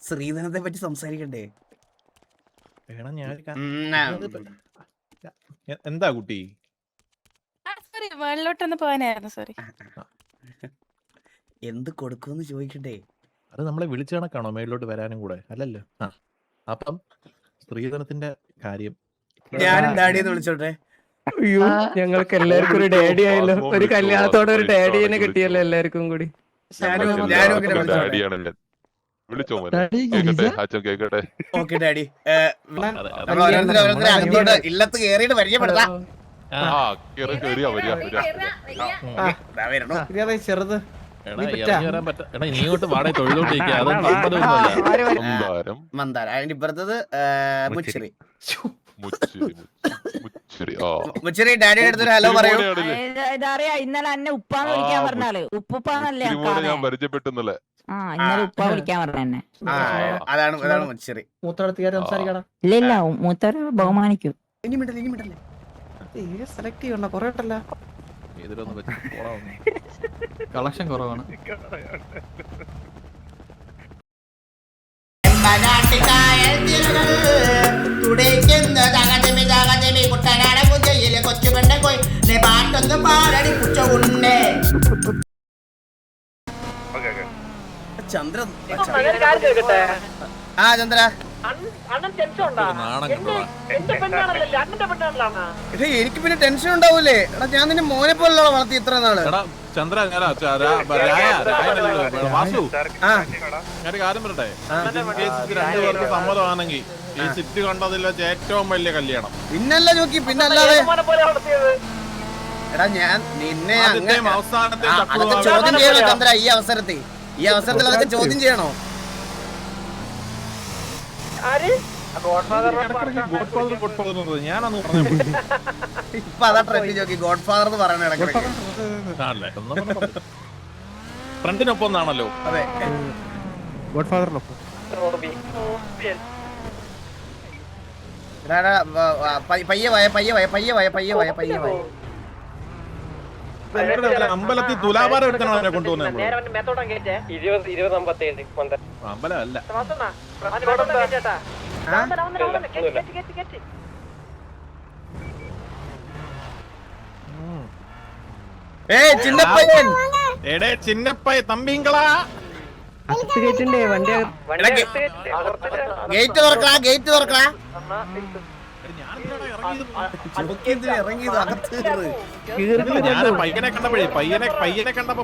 ശ്രീധരത്തെ പറ്റി സംസാരിക്കണ്ടേ? എന്താ കുട്ടി? മേളിലോട്ടൊന്ന് പോകാനായിരുന്നു. സോറി. എന്ത് കൊടുക്കുമെന്ന് ചോദിക്കണ്ടേ? അത് നമ്മളെ വിളിച്ച കണക്കാണോ മേളിലോട്ട് വരാനും കൂടെ? അല്ലല്ലോ. അപ്പം സ്ത്രീധനത്തിന്റെ കാര്യം ഞാനും ഡാഡിന്ന് വിളിച്ചോട്ടെ. അയ്യോ, ഞങ്ങൾക്ക് എല്ലാവർക്കും ഒരു ഡാഡി ആയല്ലോ. ഒരു കല്യാണത്തോടെ ഒരു ഡാഡിനെ കിട്ടിയല്ലോ എല്ലാവർക്കും കൂടി. ഓക്കെ ഡാഡി, ഇല്ലത്ത് കേറിയിട്ട് പരിചയപ്പെടുത്താം. ചെറുത് ഇങ്ങോട്ട് വാടക തൊഴിലോട്ടിരിക്കുക. മന്ദാര, അതിന്റെ ഇപ്പുറത്തത് മുച്ചിറി. മുച്ചിറി ഡാഡിയുടെ അടുത്തൊരു ഹലോ പറയൂ. ഇതറിയാ, ഇന്നലെ എന്നെ ഉപ്പാന്ന് വിളിക്കാൻ പറഞ്ഞാല് ഉപ്പാന്നല്ലേ ഞാൻ പരിചയപ്പെട്ടല്ലേ. ഇന്നലെ ഉപ്പ വിളിക്കാൻ പറഞ്ഞ. അതാണ് മുച്ചിറി. ഇല്ല, മൂത്തവരെ ബഹുമാനിക്കൂ. ഇനി മിണ്ടല്ലേ. സെലക്ട് ചെയ്യണ്ട, കൊറേ കളക്ഷൻ കുറവാണ്. ചന്ദ്രൻ എനിക്ക് പിന്നെ ടെൻഷൻ ഉണ്ടാവൂലേ? എടാ ഞാൻ നിന്റെ മോനെ പോലുള്ള വളർത്തി ഇത്ര നാള്. ചന്ദ്ര ഞാൻ കാര്യം പറയട്ടെ, രണ്ടുപേർക്ക് സമ്മതമാണെങ്കിൽ ഈ സിറ്റ് കണ്ടതിൽ ഏറ്റവും വലിയ കല്യാണം. പിന്നല്ല നോക്കി, പിന്നല്ലാതെ എടാ ഞാൻ നിന്നെ അവസാനത്തെ ചോദ്യം ചെയ്യണോ ചന്ദ്ര? ഈ അവസരത്തിൽ അതൊക്കെ ചോദ്യം ചെയ്യണോ? ഞാനൊന്ന് ഇപ്പൊ അതാ ട്രെൻഡ് നോക്കി, ഗോഡ് ഫാദർ എന്ന് പറയണ ഇടയ്ക്കിടയ്ക്ക്. ഫ്രണ്ടിനൊപ്പം എന്നാണല്ലോ. അതെ, ഗോഡ് ഫാദറിനൊപ്പം. അമ്പലത്തിൽ തുലാഭാരം എടുക്കണോ അവരെ കൊണ്ടുപോകുന്നത്? അമ്പലമല്ല, ചിന്നപ്പയ്യ തമ്പിങ്കളാ. ഗേറ്റ് തുറക്കടാ.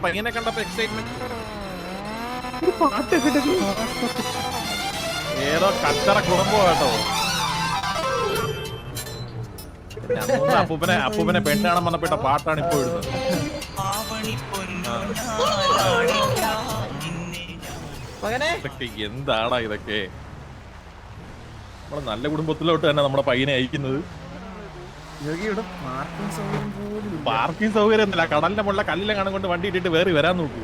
പയ്യനെ കണ്ടപ്പോ എക്സൈറ്റ്മെന്റ്. ഏതോ കച്ചറ കുടുംബം കേട്ടോ. അപ്പൂപ്പനെ പെണ്ണാണം വന്നപ്പെട്ട പാട്ടാണ് ഇപ്പൊ ഇടുന്നത്. എന്താടാ ഇതൊക്കെ? നമ്മളെ നല്ല കുടുംബത്തിലോട്ട് തന്നെ നമ്മുടെ പയ്യനെ അയക്കുന്നത്. പാർക്കിംഗ് സൗകര്യം ഒന്നുമില്ല. കടലിന്റെ മുള്ള കല്ലിലെ കാണാൻ കൊണ്ട് വണ്ടി ഇട്ടിട്ട് വേറി വരാൻ നോക്കൂ.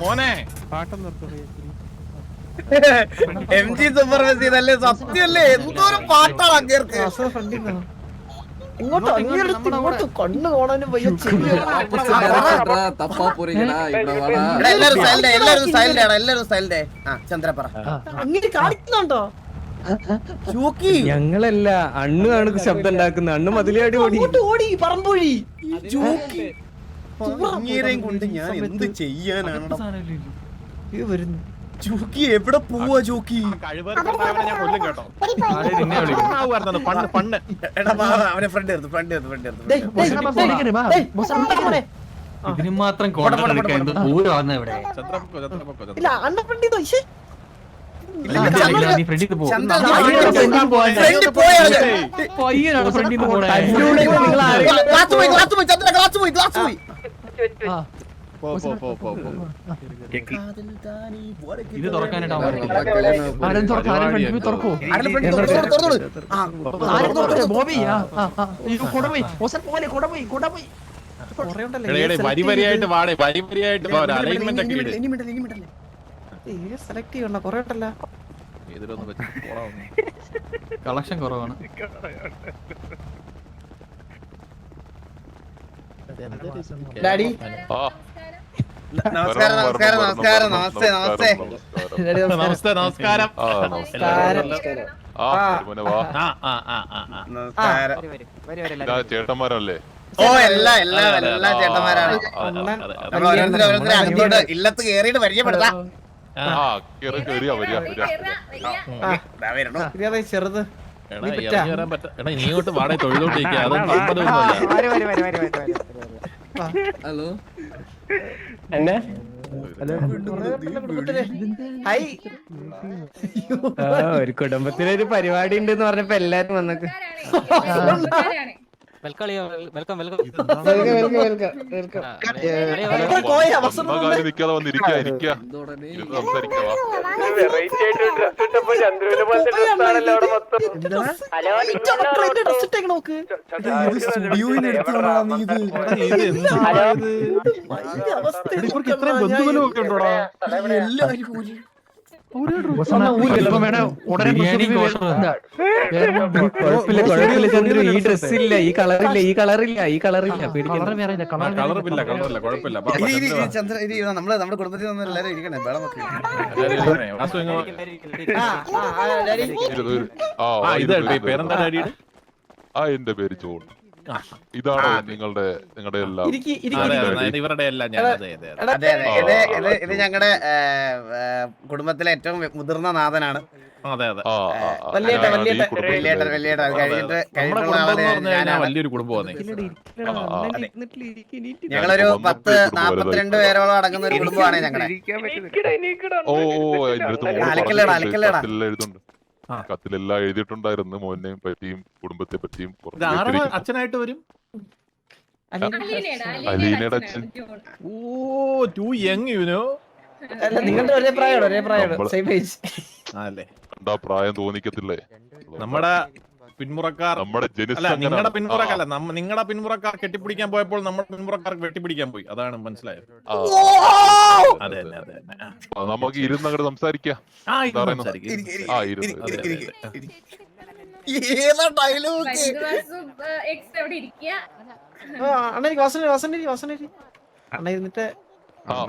മോനെ MG സൂപ്പർ മെസ്സി ഇതല്ലേ? സത്യല്ലേ? എന്തോരം പാട്ടാണ് അങ്ങേർക്ക്. ഇങ്ങോട്ട് കണ്ണു കാണാനും വയ്യ. എല്ലാരും സൈലന്റ്. ചന്ദ്ര പറ. അങ്ങനെ കാണിക്കുന്നുണ്ടോ? ഞങ്ങളല്ല, അണ്ണു ആണ് ശബ്ദം ഉണ്ടാക്കുന്നത്. അണ്ണു മതിലാടി ഓടി പറമ്പൊഴി. കൊണ്ട് ഞാൻ എന്ത് ചെയ്യാനാണ്? വരുന്നു ജോക്കി എവിടെ പോവാ? ജോക്കി അവനെ ഫ്രണ്ട് ഇതിന് മാത്രം പോ പോ പോ പോ പോ ഇത് തുറക്കാനായിട്ട് ആരും തുറക്കോ ബോബി വരി വരിയായിട്ട് വാടേ വരി വരിയായിട്ട് അലൈൻമെന്റ് ഒക്കെ ഇട്. സെലക്ട് ചെയ്യണ്ട കൊറേ ഉണ്ടല്ലോ. ഇതിലൊന്നും വെച്ച് പോടാ ഒന്ന്. കളക്ഷൻ കുറവാണ്. ഡാഡി നമസ്കാരം നമസ്കാരം നമസ്കാരം നമസ്തേ നമസ്തേ നമസ്തേ നമസ്കാരം നമസ്കാരം. ചേട്ടന്മാരല്ലേ? ഓ എല്ലാ എല്ലാ എല്ലാ ചേട്ടന്മാരാണ്. നമ്മൾ ഓരോരുത്തരും ഓരോരുത്തരും അകത്തോട്ട് ഇല്ലത്ത് കേറിയിട്ട് പരിചയപ്പെടുത്താം. ചെറുത് നീ ഇങ്ങോട്ട് വാടക തൊഴിലോട്ടിരിക്കുക അതൊന്നും ഹലോ എന്നെ ഒരു കുടുംബത്തിലൊരു പരിപാടി ഉണ്ടെന്ന് പറഞ്ഞപ്പോ എല്ലാരും വന്നൊക്കെ നിക്കാതെ വന്നിരിക്കുക ഈ ഡ്രസ്സില്ല ഈ കളറില്ല ഈ കളറില്ല ഈ കളറില്ല ചന്ദ്ര ഇത് നമ്മള് നമ്മുടെ കുടുംബത്തിൽ നിന്ന് എല്ലാരും ഇരിക്കണേ വേളം പേരെന്താ ഡാഡിയുടെ? എന്റെ പേര് ജോൺ. ഇതാണ് നിങ്ങളുടെ എല്ലാം ഇവരുടെ എല്ലാം അതെ അതെ ഇത് ഞങ്ങളുടെ കുടുംബത്തിലെ ഏറ്റവും മുതിർന്ന നാഥനാണ്. അതെ അതെ വലിയൊരു കുടുംബമാണ്. ഞങ്ങളൊരു 10-42 പേരോളം അടങ്ങുന്ന ഒരു കുടുംബമാണ് ഞങ്ങളുടെ. എഴുതുന്നുണ്ട്. കത്തിലെല്ലാം എഴുതിയിട്ടുണ്ടായിരുന്നു മോനെയും പറ്റിയും കുടുംബത്തെ പറ്റിയും. അച്ഛനായിട്ട് വരും അലീനയുടെ അച്ഛൻ. ഓ ടു യങ് യുനോ. നിങ്ങളുടെ ഒരേ പ്രായമാണ് സെയിം ഏജ് അല്ലേ? കണ്ടാ പ്രായം തോന്നിക്കത്തില്ലേ? നമ്മുടെ പിന്മുറക്കാർ നമ്മുടെ നിങ്ങളുടെ പിന്മുറക്കല്ല നിങ്ങളുടെ പിന്മുറക്കാർ കെട്ടിപ്പിടിക്കാൻ പോയപ്പോൾ നമ്മുടെ പിന്മുറക്കാർക്ക് വെട്ടിപ്പിടിക്കാൻ പോയി. അതാണ് മനസ്സിലായത്. അതെ അതെ അതെ നമുക്ക് ഇരുന്ന് അങ്ങോട്ട് സംസാരിക്കാം.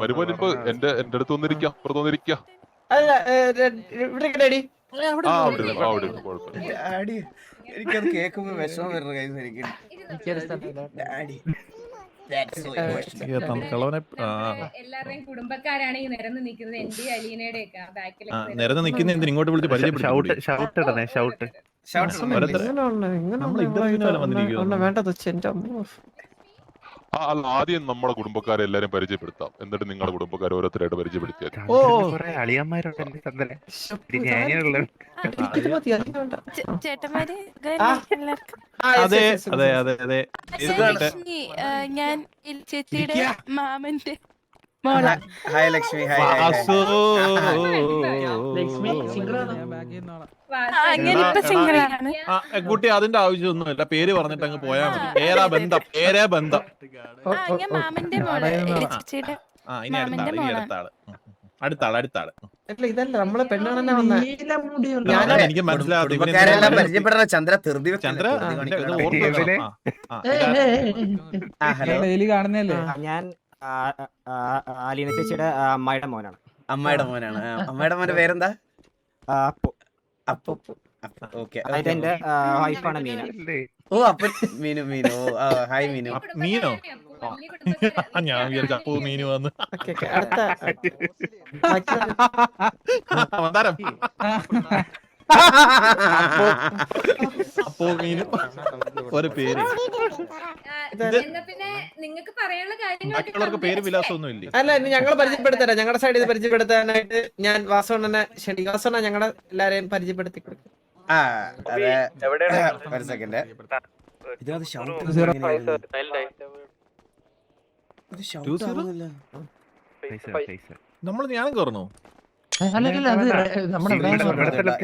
വരുമ്പോ എന്റെ അടുത്ത് വന്നിരിക്കാം, പുറത്ത് വന്നിരിക്കാം. എനിക്കത് കേൾക്കുമ്പോ വിഷമം വരുന്ന എല്ലാവരുടെയും കുടുംബക്കാരാണ് ഈ നിരന്ന് നിൽക്കുന്നത്. എന്റെ അലീനയുടെ ഒക്കെ ബാക്കിൽ നിരന്ന് നിൽക്കുന്ന എന്തിന് ഇങ്ങോട്ട് വിളിച്ച് അല്ല, ആദ്യം നമ്മുടെ കുടുംബക്കാരെ എല്ലാരും പരിചയപ്പെടുത്താം, എന്നിട്ട് നിങ്ങളുടെ കുടുംബക്കാരെ ഓരോരുത്തരായിട്ട് പരിചയപ്പെടുത്തിയാൽ. അതെ അതെ അതെ അതെ ഞാൻ ചേച്ചിയുടെ മാമന്റെ ഹായ് ലക്ഷ്മി. കുട്ടി അതിന്റെ ആവശ്യമൊന്നുമില്ല, പേര് പറഞ്ഞിട്ട് അങ്ങ് പോയാൽ മതി. പേരാ ബന്ധം. ഇനി അടുത്താള് ഇതല്ല നമ്മളെ പെണ്ണാണെന്നെ വന്ന എനിക്ക് മനസ്സിലാകും. പരിചയപ്പെടാ ചന്ദ്ര ധൃതി ചന്ദ്ര കാണുന്നല്ലേ? ഞാൻ ആലീന ചേച്ചിയുടെ അമ്മായിയുടെ മോനാണ്. അമ്മായിയുടെ മോന്റെ പേരെന്താ? എന്റെ വൈഫാണ് മീന. ഓ അപ്പൊ മീനു. ഓ ഹായ് മീനു. മീനോ? ഞാൻ വിചാരിച്ചു അപ്പോ മീനു വന്ന്. അപ്പോ മീനു ഒരു പേര്. പിന്നെ നിങ്ങൾക്ക് പറയാനുള്ള കാര്യങ്ങളൊക്കെ ബാക്കിയുള്ളവർക്ക് പേര് വിലാസമൊന്നും ഇല്ലേ? അല്ല, ഞങ്ങൾ പരിചയപ്പെടുത്തരാം. ഞങ്ങളുടെ സൈഡിൽ നിന്ന് പരിചയപ്പെടുത്താനായിട്ട് ഞാൻ വാസവണ്ണനെ ക്ഷണിക്കും. വാസവണ്ണ ഞങ്ങളെ എല്ലാരെയും പരിചയപ്പെടുത്തി കൊടുക്കും. ഒരു സെക്കൻഡ്. ഇത് shout ആവുന്നില്ല. നമ്മൾ ഞാനും കയറണോ? അല്ലല്ല അത് നമ്മുടെ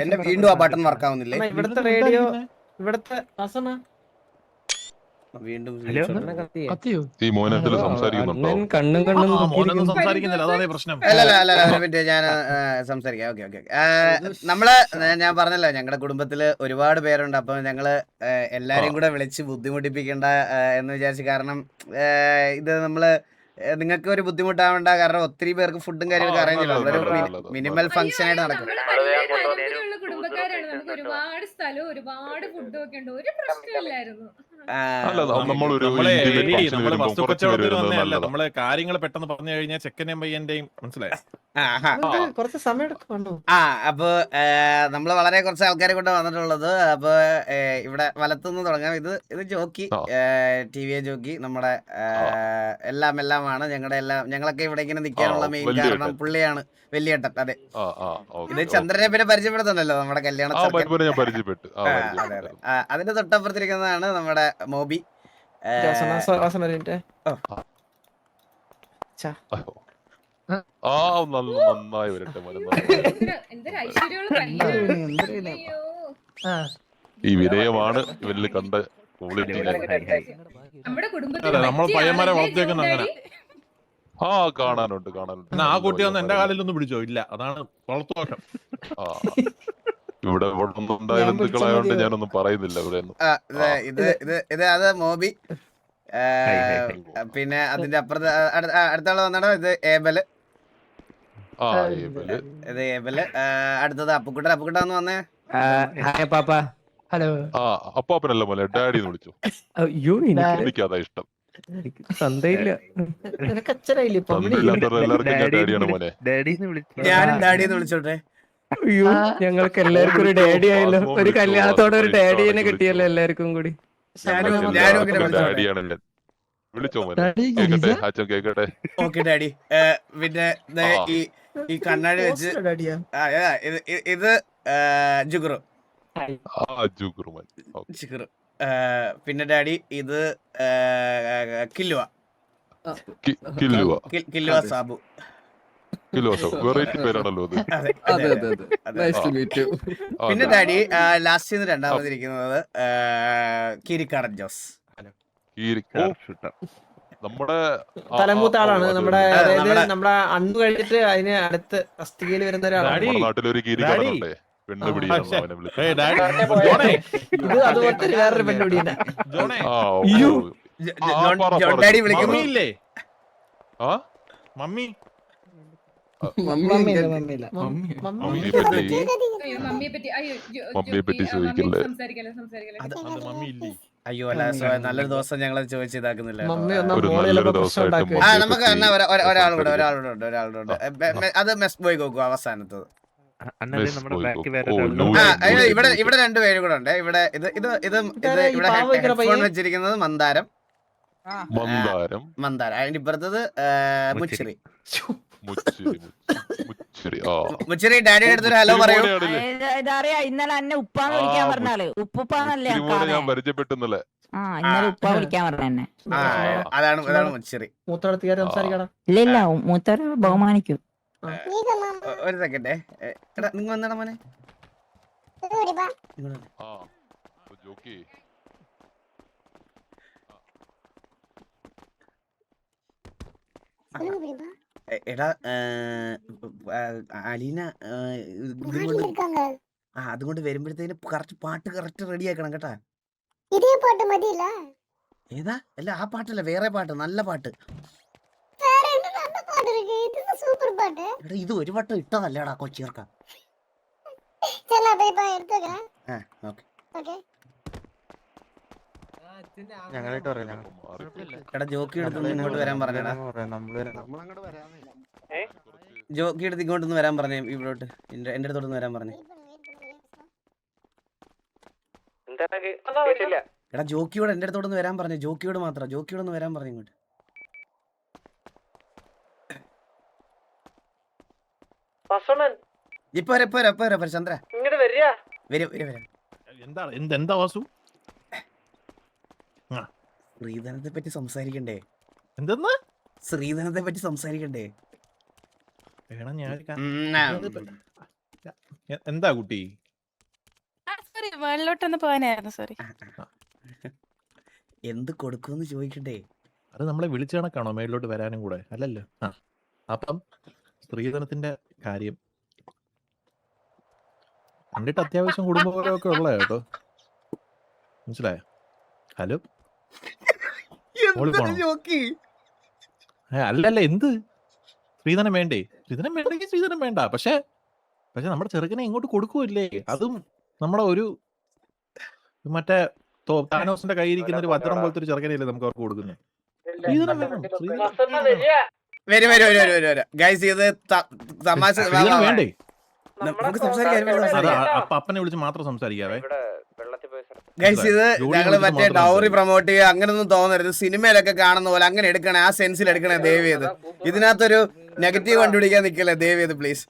എന്റെ വീണ്ടും ആ ബട്ടൺ വർക്ക് ആവുന്നില്ലേ? അണ്ണാ, ഇവിടുത്തെ റേഡിയോ ഇവിടുത്തെ വാസണ്ണ വീണ്ടും കത്തിയോ? ഈ മോനെന്തെങ്കിലും സംസാരിക്കുന്നുണ്ടോ? മോനൊന്നും സംസാരിക്കുന്നില്ല, അതാണ് പ്രശ്നം. അല്ല ഒരു മിനിറ്റ് ഞാൻ സംസാരിക്കാം. ഓക്കെ നമ്മള് ഞാൻ പറഞ്ഞല്ലോ ഞങ്ങളുടെ കുടുംബത്തില് ഒരുപാട് പേരുണ്ട്. അപ്പൊ ഞങ്ങള് എല്ലാരെയും കൂടെ വിളിച്ച് ബുദ്ധിമുട്ടിപ്പിക്കണ്ട എന്ന് വിചാരിച്ചു. കാരണം ഇത് നമ്മള് നിങ്ങൾക്ക് ഒരു ബുദ്ധിമുട്ടാവണ്ട. കാരണം ഒത്തിരി പേർക്ക് ഫുഡും കാര്യങ്ങളൊക്കെ അറേഞ്ച് ചെയ്യണം. നമ്മളൊരു മിനിമൽ ഫംഗ്ഷൻ ആയിട്ട് നടക്കും. താല്പര്യമുള്ള കുടുംബക്കാരാണ്. നമുക്ക് ഒരുപാട് സ്ഥലവും ഒരുപാട് ഫുഡും ഒക്കെ ഉണ്ട്. ഒരു പ്രശ്നമില്ലായിരുന്നു. അല്ല നമ്മളൊരു നമ്മളെ intimate എടി, function നമ്മള് വരുമ്പം വസ്തു കുറച്ച് പേര് കച്ചവടത്തിന് വരുന്നത് വന്നതല്ല. നല്ലതാ. നമ്മള് കാര്യങ്ങൾ പെട്ടെന്ന് പറഞ്ഞു കഴിഞ്ഞാൽ ചെക്കനെയും പയ്യന്റെയും മനസ്സിലായി. കുറച്ച് സമയം എടുക്കുന്നുണ്ടോ? അപ്പൊ നമ്മള് വളരെ കുറച്ച് ആൾക്കാരെ കൊണ്ട് വന്നിട്ടുള്ളത്. അപ്പൊ ഇവിടെ വലത്തുനിന്ന് തുടങ്ങാം. ഇത് ജോക്കി, ടി.വി. ജോക്കി, നമ്മുടെ എല്ലാമാണ് ഞങ്ങളൊക്കെ ഇവിടെ ഇങ്ങനെ നിൽക്കാനുള്ള മെയിൻ കാരണം പുള്ളിയാണ്. വലിയേട്ടൻ. അതെ, ഇത് ചന്ദ്രനെ പിന്നെ പരിചയപ്പെടുത്തുന്നല്ലോ നമ്മുടെ കല്യാണ ഞാൻ പരിചയപ്പെട്ടു. അതിന്റെ തൊട്ടപ്പുറത്തിരിക്കുന്നതാണ് നമ്മുടെ മോബി. നന്നായി വരട്ടെ മോനെ. എന്തൊരു ഐശ്വര്യമുള്ള പയ്യനാണ്. അയ്യോ. ഈ വിനയമാണ് ഇവരിൽ കണ്ട ക്വാളിറ്റി. നമ്മുടെ അതെ, നമ്മൾ പയ്യന്മാരെ വളർത്തിയേക്കുന്ന അങ്ങനെ. കാണാനുണ്ട്. ആ കുട്ടി വന്ന് എന്റെ കാലിലൊന്നും പിടിച്ചോ? ഇല്ല, അതാണ് വളർത്തുദോഷം. ഇവിടെ ഒന്നും ഉണ്ടായ ബന്ധുക്കളായോണ്ട് ഞാനൊന്നും പറയുന്നില്ല ഇവിടെ ഒന്നും. ഇത് അത് മോബി. പിന്നെ അതിന്റെ അപ്പുറത്ത് അടുത്താള് വന്നാണോ? ഇത് ഏബല്. ഇത് ഏബല്. അടുത്തത് അപ്പുക്കുട്ടൻ ഒന്ന് വന്നേ. ഹലോ. അപ്പാപ്പനല്ല മോനെ, ഡാഡി എന്ന് വിളിച്ചു. എനിക്കതാ ഇഷ്ടം. എല്ലാവർക്കും ഡാഡിയാണ് മോനെ. ഞാനും ഡാഡിന്ന് വിളിച്ചോട്ടെ. ഞങ്ങൾക്ക് എല്ലാവർക്കും ഒരു ഡാഡി ആയല്ലോ. ഒരു കല്യാണത്തോടെ ഒരു ഡാഡിനെ കിട്ടിയല്ലോ എല്ലാവർക്കും കൂടി. ഡാഡിയാണല്ലേ. വിളിച്ചോ മോനെ, കേക്കട്ടെ അച്ഛൻ കേക്കട്ടെ. Okay daddy. പിന്നെ ഈ കണ്ണാടി വെച്ച് ഇത് ജുഗുറു. ജുഗുറു. പിന്നെ ഡാഡി ഇത് കില്ലുവ സാബു. വെറൈറ്റി പേരാണല്ലോ അത്. പിന്നെ ഡാഡി ലാസ്റ്റ് രണ്ടാമതിരിക്കുന്നത് കിരിക്കാടൻ ജോസ്. നമ്മുടെ തലമൂത്ത ആളാണ്. നമ്മുടെ അതായത് നമ്മുടെ അണ്ണു കഴിഞ്ഞിട്ട് അതിന് അടുത്ത് അസ്ഥികയിൽ വരുന്ന ഒരാളാണ്. നാട്ടിലൊരു കീരിക്കാടനുണ്ടേ, പെണ്ണുപിടിയാണ് അവനെ വിളിച്ചത്. ഇത് അതുപോലത്തെ വേറൊരു പെണ്ണുപിടിയാണ്. ഡാഡി വിളിക്കുന്നു. മമ്മി മമ്മിയെ പറ്റി ചോദിക്കില്ലേ? മമ്മി ഇല്ലേ? അയ്യോ അല്ല, നല്ലൊരു ദിവസം ഞങ്ങൾ ചോദിച്ചു ഇതാക്കുന്നില്ല. നമുക്ക് ഒരാളുടെ അത് മെസ് ബോയ് നോക്കും അവസാനത്തത്. ഇവിടെ രണ്ടുപേരും കൂടെ ഉണ്ട്. ഇവിടെ ഹെഡ്ഫോൺ വെച്ചിരിക്കുന്നത് മന്ദാരം. അതിന്റെ ഇപ്പുറത്തത് മുച്ചിറി. മുച്ചിറി ഡാഡിയുടെ അടുത്തൊരു ഹലോ പറയൂ. ഇതറിയാ, ഇന്നലെ എന്നെ ഉപ്പാന്ന് വിളിക്കാൻ പറഞ്ഞാല്. ഉപ്പാന്നല്ലേ ഞാൻ പരിചയപ്പെട്ടെന്നല്ലേ. ഇന്നലെ ഉപ്പ വിളിക്കാൻ പറഞ്ഞ എന്നെ. അതാണ് മുച്ചിറി. മൂത്തടത്തുകാരെ സംസാരിക്കണം. ഇല്ല മൂത്തവരെ ബഹുമാനിക്കും. ഒരു സെക്കൻഡേ. എടാ നിങ്ങ വന്നടാ മോനെ. എടാ അലീന അതുകൊണ്ട് വരുമ്പോഴത്തേന് കറക്റ്റ് പാട്ട് കറക്റ്റ് റെഡി ആക്കണം കേട്ടാ. ഏതാ? അല്ല ആ പാട്ടല്ല, വേറെ പാട്ട്, നല്ല പാട്ട്. എടാ ഇത് ഒരു വട്ടം ഇട്ടതല്ലേടാ കൊച്ചിയർക്ക. എടാ ജോക്കി എടുത്ത് ഇങ്ങോട്ട് വരാൻ പറഞ്ഞടാ. ജോക്കി എടുത്ത് ഇങ്ങോട്ടൊന്ന് വരാൻ പറഞ്ഞേ. ഇവിടോട്ട് എന്റെ അടുത്തോട്ടൊന്ന് വരാൻ പറഞ്ഞേ. എടാ ജോക്കിയോട് എന്റെ അടുത്തോട്ടൊന്ന് വരാൻ പറഞ്ഞു. ജോക്കിയോട് മാത്രം, ജോക്കിയോടൊന്ന് വരാൻ പറഞ്ഞു ഇങ്ങോട്ട്. ഇപ്പൊ ചന്ദ്ര എന്താ വാസു? ശ്രീധനത്തെ പറ്റി സംസാരിക്കണ്ടേ? എന്തെന്ന്? ശ്രീധരത്തെ പറ്റി സംസാരിക്കണ്ടേ? എടാ ഞാൻ ഉം, എന്താ കുട്ടി? സോറി മുകളിലോട്ടൊന്ന് പോകാനായിരുന്നു സോറി. എന്ത് കൊടുക്കുമെന്ന് ചോദിക്കണ്ടേ? അത് നമ്മളെ വിളിച്ച കണക്കാണോ മേളിലോട്ട് വരാനും കൂടെ? അല്ലല്ലോ. അപ്പം സ്ത്രീധനത്തിന്റെ കാര്യം കണ്ടിട്ട് അത്യാവശ്യം കുടുംബമൊക്കെ ഉള്ള കേട്ടോ, മനസ്സിലായോ? ഹലോ എന്തൊരു ജോക്കി. അല്ലല്ല, എന്ത് സ്ത്രീധനം വേണ്ടേ? സ്ത്രീധനം വേണ്ടെങ്കിൽ സ്ത്രീധനം വേണ്ട. പക്ഷെ നമ്മുടെ ചെറുക്കനെ ഇങ്ങോട്ട് കൊടുക്കുമല്ലേ? അതും നമ്മുടെ ഒരു മറ്റേ താനോസിന്റെ കയ്യിരിക്കുന്ന ഒരു വജ്രം പോലത്തെ ഒരു ചെറുക്കനല്ലേ നമുക്ക് അവർക്ക് കൊടുക്കുന്നത്. സ്ത്രീധനം വേണം. വരും ഗൈസ്, ഇത് തമാശ സ്ത്രീധനം വേണ്ടേ? നമുക്ക് സംസാരിക്കാം. അപ്പൊ അപ്പനെ വിളിച്ച് മാത്രം സംസാരിക്കാവേ. ഗൈസ്, ഇത് ഞങ്ങള് മറ്റേ ഡൗറി പ്രൊമോട്ട് ചെയ്യുക അങ്ങനൊന്നും തോന്നരുത്. സിനിമയിലൊക്കെ കാണുന്ന പോലെ അങ്ങനെ എടുക്കണേ, ആ സെൻസിൽ എടുക്കണേ ദയവ് ചെയ്ത്. ഇതിനകത്തൊരു നെഗറ്റീവ് കണ്ടുപിടിക്കാൻ നിൽക്കല്ലേ ദയവ് ചെയ്ത് പ്ലീസ്.